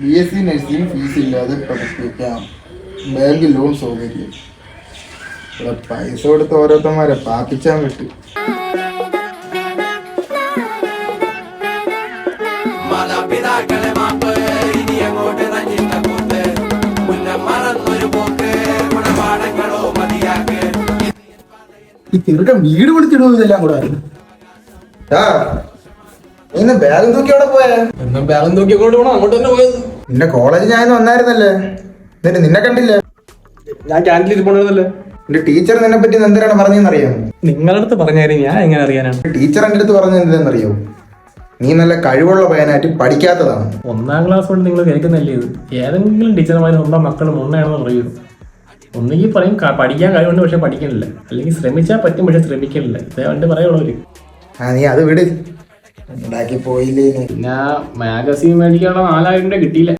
BSc nursing fees ഇല്ലാതെ പഠിപ്പിക്കാം. Bank loan സൗകര്യം. ഇവിടെ പൈസ കൊടുത്ത് ഓരോരുത്തന്മാരെ പാപ്പിച്ചാൻ വിട്ടു. ഈ ചെറുക്കൻ വീട് വിളിച്ചിടും ഇതെല്ലാം കൂടെ ഇന്ന് ബാഗും തൂക്കി അവിടെ പോയാ? ബാഗും തൂക്കി അങ്ങോട്ട് പോകണം, അങ്ങോട്ട് തന്നെ പോയത്. നിന്റെ കോളേജ് ഞാൻ വന്നായിരുന്നല്ലേ, എന്നിട്ട് നിന്നെ കണ്ടില്ല. ഞാൻ ക്യാൻറ്റീനിൽ ഇരിപ്പുണ്ടായിരുന്നല്ലേ. എന്റെ ടീച്ചർ നിന്നെ പറ്റി എന്തിനാണ് പറഞ്ഞെന്നറിയാമോ? നിങ്ങളുടെ അടുത്ത് പറഞ്ഞാലും ഞാൻ എങ്ങനെ അറിയാനാണ്? ടീച്ചർ എൻ്റെ അടുത്ത് പറഞ്ഞത് എന്തെന്നറിയോ? നീ നല്ല കഴിവുള്ള പയ്യനായിട്ട് പഠിക്കാത്തതാണ്. 1ാം ക്ലാസ് കൊണ്ട് നിങ്ങൾ കേൾക്കുന്നല്ലേ ഇത്? ഏതെങ്കിലും ടീച്ചർമാർ സ്വന്തം മക്കൾ മുന്നേണെന്ന് പറയൂ. ഒന്നുകിൽ പറയും പഠിക്കാൻ കഴിവുണ്ട് പക്ഷെ പഠിക്കണില്ല, അല്ലെങ്കിൽ ശ്രമിച്ചാൽ പറ്റും പക്ഷെ ശ്രമിക്കണില്ല. ഇതേണ്ട് പറയുള്ളവര്. നീ അത് വിട്, ഉണ്ടാക്കി പോയില്ലേ. പിന്നെ മാഗസീൻ മേടിക്കാനുള്ള 4000 രൂപ കിട്ടിയില്ല.